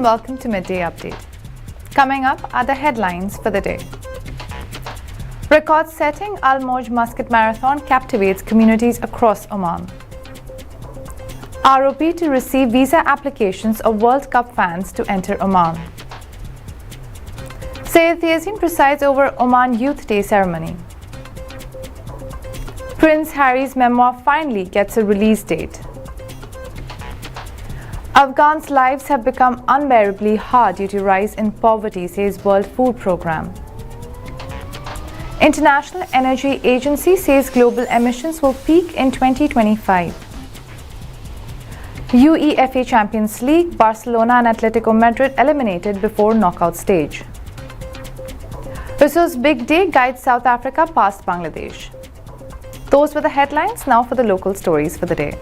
welcome to Midday Update. Coming up are the headlines for the day. Record-setting Mouj Muscat Marathon captivates communities across Oman. ROP to receive visa applications of World Cup fans to enter Oman. Sayyid Yazin presides over Oman Youth Day ceremony. Prince Harry's memoir finally gets a release date. Afghans' lives have become unbearably hard due to rise in poverty, says World Food Programme. International Energy Agency says global emissions will peak in 2025. UEFA Champions League, Barcelona and Atletico Madrid eliminated before knockout stage. Rousseau's big day guides South Africa past Bangladesh. Those were the headlines. Now for the local stories for the day.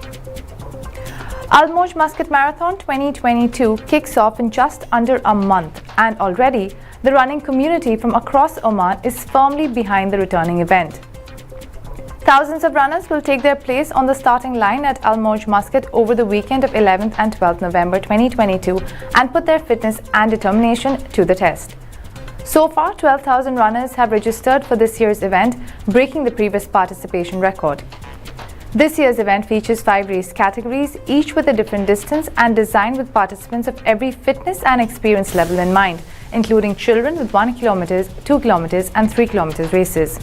Mouj Muscat Marathon 2022 kicks off in just under a month, and already the running community from across Oman is firmly behind the returning event. Thousands of runners will take their place on the starting line at Mouj Muscat over the weekend of 11th and 12th November 2022 and put their fitness and determination to the test. So far, 12,000 runners have registered for this year's event, breaking the previous participation record. This year's event features 5 race categories, each with a different distance and designed with participants of every fitness and experience level in mind, including children with 1 km, 2 km and 3 km races.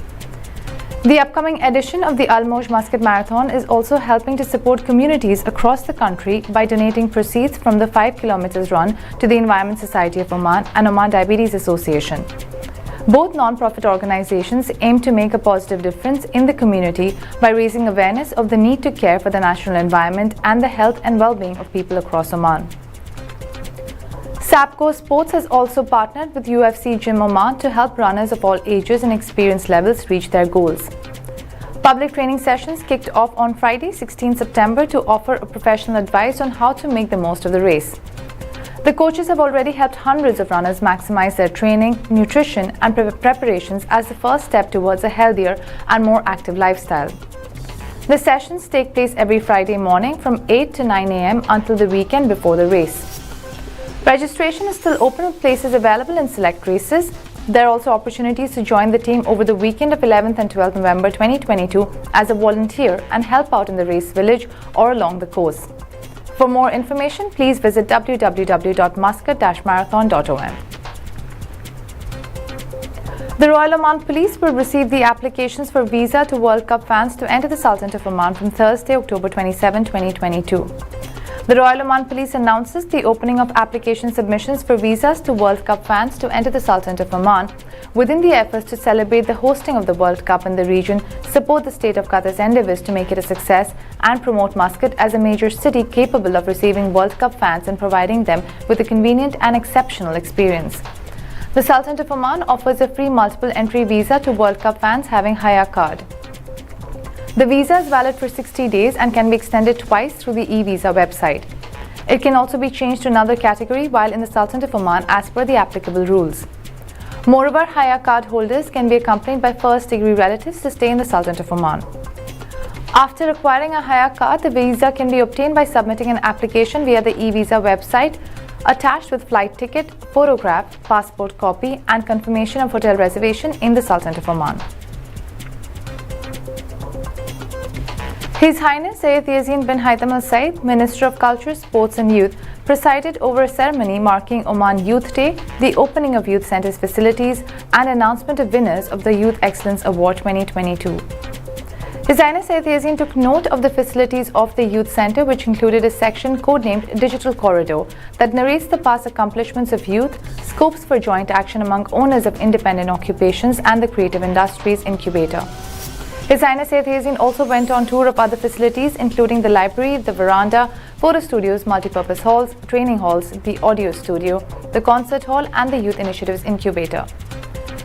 The upcoming edition of the Mouj Muscat Marathon is also helping to support communities across the country by donating proceeds from the 5 km run to the Environment Society of Oman and Oman Diabetes Association. Both non-profit organizations aim to make a positive difference in the community by raising awareness of the need to care for the national environment and the health and well-being of people across Oman. Sapco Sports has also partnered with UFC Gym Oman to help runners of all ages and experience levels reach their goals. Public training sessions kicked off on Friday, 16 September to offer professional advice on how to make the most of the race. The coaches have already helped hundreds of runners maximize their training, nutrition and preparations as the first step towards a healthier and more active lifestyle. The sessions take place every Friday morning from 8 to 9 a.m. until the weekend before the race. Registration is still open with places available in select races. There are also opportunities to join the team over the weekend of 11th and 12th November 2022 as a volunteer and help out in the race village or along the course. For more information, please visit www.muscat-marathon.om. The Royal Oman Police will receive the applications for visa to World Cup fans to enter the Sultanate of Oman from Thursday, October 27, 2022. The Royal Oman Police announces the opening of application submissions for visas to World Cup fans to enter the Sultanate of Oman within the efforts to celebrate the hosting of the World Cup in the region, support the state of Qatar's endeavours to make it a success, and promote Muscat as a major city capable of receiving World Cup fans and providing them with a convenient and exceptional experience. The Sultanate of Oman offers a free multiple entry visa to World Cup fans having Haya card. The visa is valid for 60 days and can be extended twice through the e-visa website. It can also be changed to another category while in the Sultanate of Oman as per the applicable rules. Moreover, Haya card holders can be accompanied by first-degree relatives to stay in the Sultanate of Oman. After acquiring a Haya card, the visa can be obtained by submitting an application via the e-visa website attached with flight ticket, photograph, passport copy and confirmation of hotel reservation in the Sultanate of Oman. His Highness Sayyid Yazin bin Haitham Al Said, Minister of Culture, Sports and Youth, presided over a ceremony marking Oman Youth Day, the opening of Youth Centre's facilities and announcement of winners of the Youth Excellence Award 2022. His Highness Sayyid Yazin took note of the facilities of the Youth Centre, which included a section codenamed Digital Corridor that narrates the past accomplishments of youth, scopes for joint action among owners of independent occupations and the creative industries incubator. His Highness Sayyid Yazin also went on tour of other facilities including the library, the veranda, photo studios, multipurpose halls, training halls, the audio studio, the concert hall and the Youth Initiatives Incubator.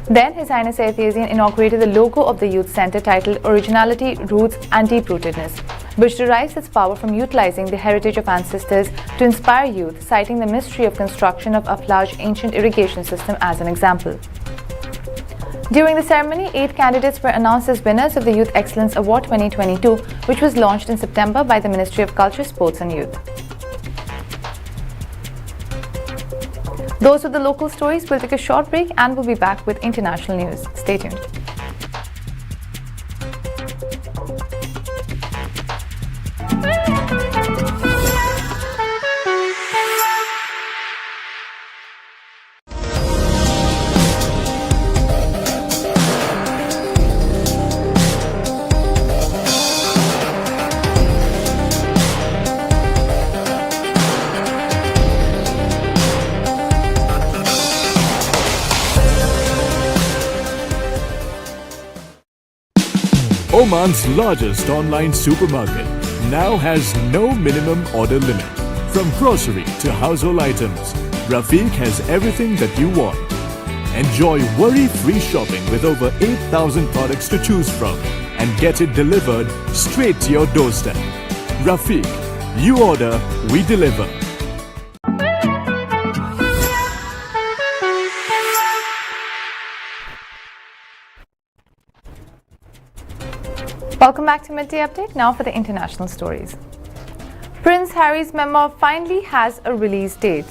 Then His Highness Sayyid Yazin inaugurated the logo of the Youth Centre titled Originality, Roots and Deep-Rootedness, which derives its power from utilizing the heritage of ancestors to inspire youth, citing the mystery of construction of Aflaj's ancient irrigation system as an example. During the ceremony, 8 candidates were announced as winners of the Youth Excellence Award 2022, which was launched in September by the Ministry of Culture, Sports and Youth. Those with the local stories will take a short break and we'll be back with international news. Stay tuned. Oman's largest online supermarket now has no minimum order limit. From grocery to household items, Rafiq has everything that you want. Enjoy worry-free shopping with over 8,000 products to choose from and get it delivered straight to your doorstep. Rafiq, you order, we deliver. Welcome back to Midday Update. Now for the international stories. Prince Harry's memoir finally has a release date.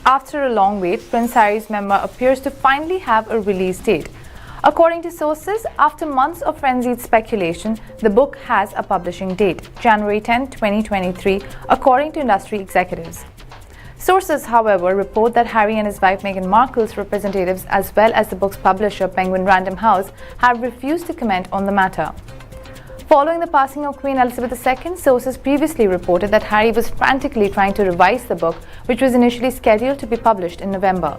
After a long wait, Prince Harry's memoir appears to finally have a release date. According to sources, after months of frenzied speculation, the book has a publishing date, January 10, 2023, according to industry executives. Sources, however, report that Harry and his wife Meghan Markle's representatives, as well as the book's publisher Penguin Random House, have refused to comment on the matter. Following the passing of Queen Elizabeth II, sources previously reported that Harry was frantically trying to revise the book, which was initially scheduled to be published in November.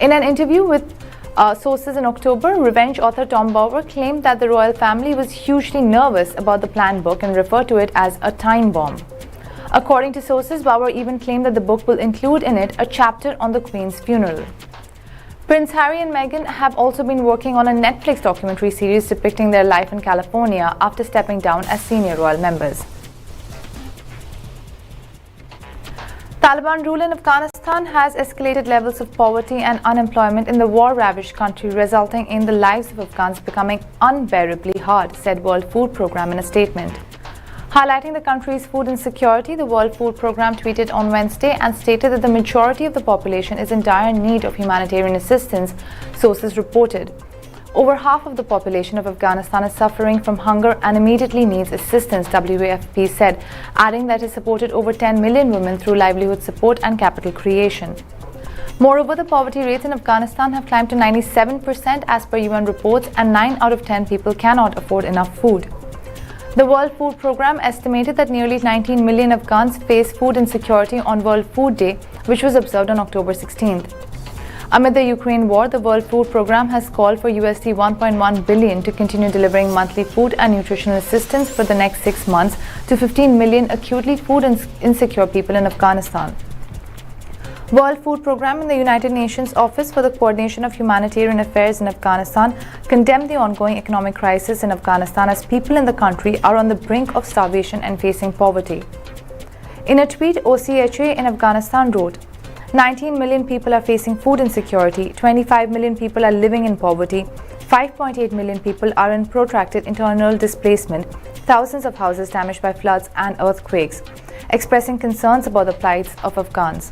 In an interview with sources in October, Revenge author Tom Bower claimed that the royal family was hugely nervous about the planned book and referred to it as a time bomb. According to sources, Bower even claimed that the book will include in it a chapter on the Queen's funeral. Prince Harry and Meghan have also been working on a Netflix documentary series depicting their life in California after stepping down as senior royal members. Taliban rule in Afghanistan has escalated levels of poverty and unemployment in the war-ravaged country, resulting in the lives of Afghans becoming unbearably hard, said World Food Programme in a statement. Highlighting the country's food insecurity, the World Food Programme tweeted on Wednesday and stated that the majority of the population is in dire need of humanitarian assistance, sources reported. Over half of the population of Afghanistan is suffering from hunger and immediately needs assistance, WAFP said, adding that it supported over 10 million women through livelihood support and capital creation. Moreover, the poverty rates in Afghanistan have climbed to 97% as per UN reports, and 9 out of 10 people cannot afford enough food. The World Food Programme estimated that nearly 19 million Afghans face food insecurity on World Food Day, which was observed on October 16th. Amid the Ukraine war, the World Food Programme has called for USD 1.1 billion to continue delivering monthly food and nutritional assistance for the next 6 months to 15 million acutely food insecure people in Afghanistan. World Food Programme and the United Nations Office for the Coordination of Humanitarian Affairs in Afghanistan condemned the ongoing economic crisis in Afghanistan as people in the country are on the brink of starvation and facing poverty. In a tweet, OCHA in Afghanistan wrote, 19 million people are facing food insecurity, 25 million people are living in poverty, 5.8 million people are in protracted internal displacement, thousands of houses damaged by floods and earthquakes, expressing concerns about the plights of Afghans.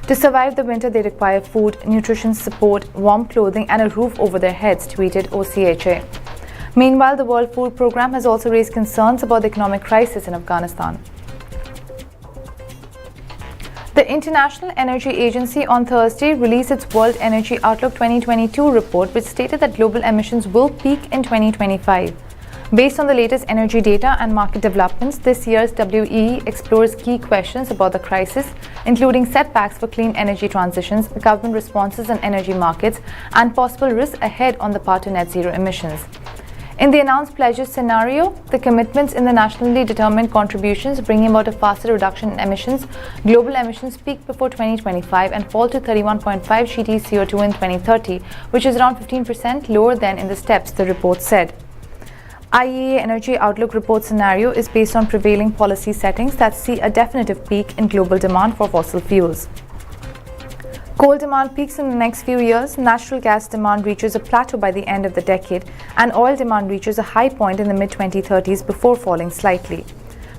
To survive the winter, they require food, nutrition support, warm clothing and a roof over their heads, tweeted OCHA. Meanwhile, the World Food Programme has also raised concerns about the economic crisis in Afghanistan. The International Energy Agency on Thursday released its World Energy Outlook 2022 report, which stated that global emissions will peak in 2025. Based on the latest energy data and market developments, this year's WEE explores key questions about the crisis, including setbacks for clean energy transitions, government responses on energy markets, and possible risks ahead on the path to net zero emissions. In the announced pledges scenario, the commitments in the nationally determined contributions bringing about a faster reduction in emissions, global emissions peak before 2025 and fall to 31.5 gt CO2 in 2030, which is around 15% lower than in the steps, the report said. IEA Energy Outlook report scenario is based on prevailing policy settings that see a definitive peak in global demand for fossil fuels. Coal demand peaks in the next few years, natural gas demand reaches a plateau by the end of the decade, and oil demand reaches a high point in the mid-2030s before falling slightly.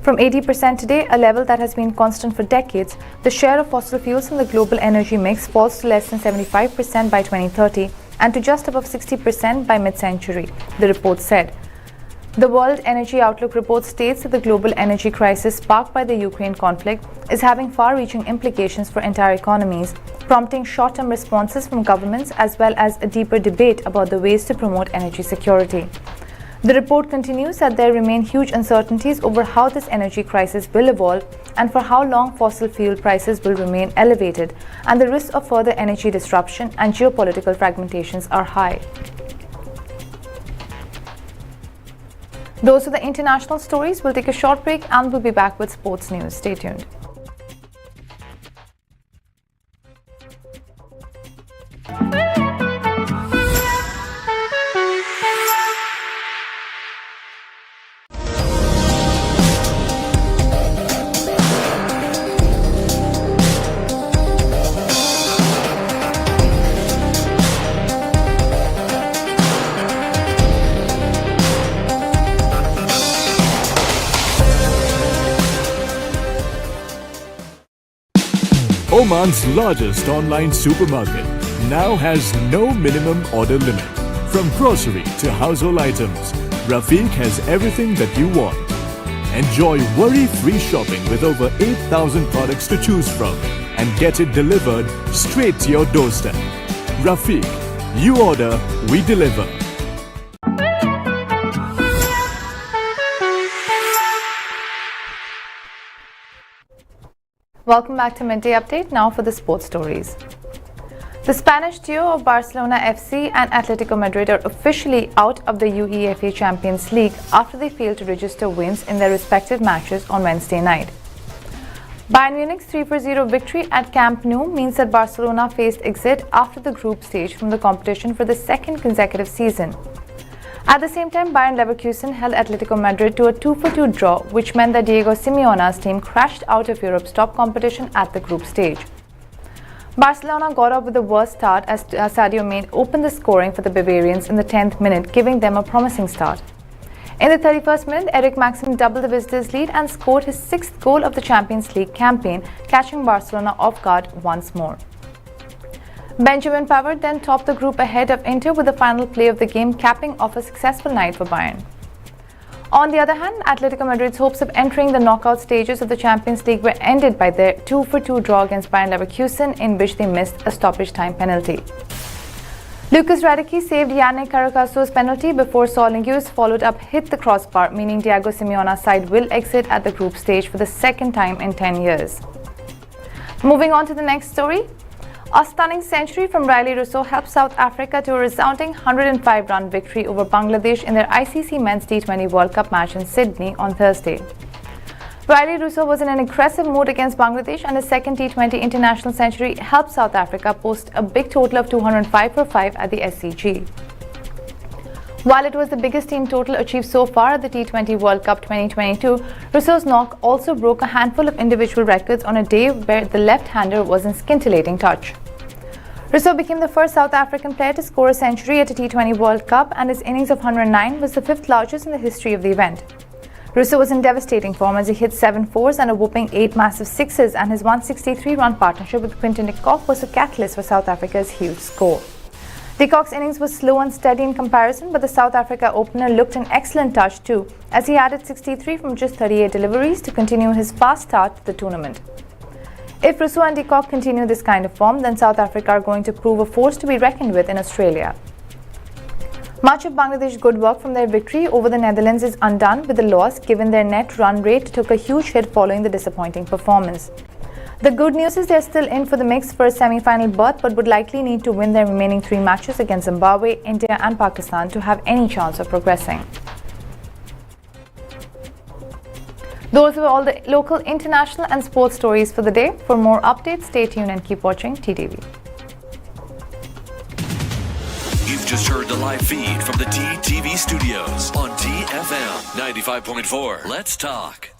From 80% today, a level that has been constant for decades, the share of fossil fuels in the global energy mix falls to less than 75% by 2030 and to just above 60% by mid-century, the report said. The World Energy Outlook report states that the global energy crisis sparked by the Ukraine conflict is having far-reaching implications for entire economies, prompting short-term responses from governments as well as a deeper debate about the ways to promote energy security. The report continues that there remain huge uncertainties over how this energy crisis will evolve and for how long fossil fuel prices will remain elevated, and the risks of further energy disruption and geopolitical fragmentations are high. Those are the international stories. We'll take a short break and we'll be back with sports news. Stay tuned. Oman's largest online supermarket now has no minimum order limit. From grocery to household items, Rafiq has everything that you want. Enjoy worry-free shopping with over 8,000 products to choose from and get it delivered straight to your doorstep. Rafiq, you order, we deliver. Welcome back to Midday Update. Now for the sports stories. The Spanish duo of Barcelona FC and Atletico Madrid are officially out of the UEFA Champions League after they failed to register wins in their respective matches on Wednesday night. Bayern Munich's 3-0 victory at Camp Nou means that Barcelona faced exit after the group stage from the competition for the second consecutive season. At the same time, Bayern Leverkusen held Atletico Madrid to a 2-2 draw, which meant that Diego Simeone's team crashed out of Europe's top competition at the group stage. Barcelona got off with the worst start as Sadio Mane opened the scoring for the Bavarians in the 10th minute, giving them a promising start. In the 31st minute, Eric Maxim doubled the visitors' lead and scored his 6th goal of the Champions League campaign, catching Barcelona off guard once more. Benjamin Pavard then topped the group ahead of Inter with the final play of the game, capping off a successful night for Bayern. On the other hand, Atletico Madrid's hopes of entering the knockout stages of the Champions League were ended by their 2-2 draw against Bayern Leverkusen, in which they missed a stoppage time penalty. Lucas Radicki saved Yannick Carrasco's penalty before Solingu's followed up hit the crossbar, meaning Diego Simeone's side will exit at the group stage for the second time in 10 years. Moving on to the next story. A stunning century from Riley Rousseau helped South Africa to a resounding 105-run victory over Bangladesh in their ICC Men's T20 World Cup match in Sydney on Thursday. Riley Rousseau was in an aggressive mood against Bangladesh, and his second T20 international century helped South Africa post a big total of 205 for 5 at the SCG. While it was the biggest team total achieved so far at the T20 World Cup 2022, Rousseau's knock also broke a handful of individual records on a day where the left-hander was in scintillating touch. Rousseau became the first South African player to score a century at a T20 World Cup, and his innings of 109 was the 5th largest in the history of the event. Rousseau was in devastating form as he hit 7 fours and a whopping 8 massive sixes, and his 163-run partnership with Quinton de Kock was a catalyst for South Africa's huge score. De Kock's innings was slow and steady in comparison, but the South Africa opener looked an excellent touch too, as he added 63 from just 38 deliveries to continue his fast start to the tournament. If Rousseau and de Kock continue this kind of form, then South Africa are going to prove a force to be reckoned with in Australia. Much of Bangladesh's good work from their victory over the Netherlands is undone with the loss, given their net run rate took a huge hit following the disappointing performance. The good news is they're still in for the mix for a semi-final berth, but would likely need to win their remaining 3 matches against Zimbabwe, India and Pakistan to have any chance of progressing. Those were all the local, international and sports stories for the day. For more updates, stay tuned and keep watching TTV. You've just heard the live feed from the TTV studios on TFM 95.4. Let's talk.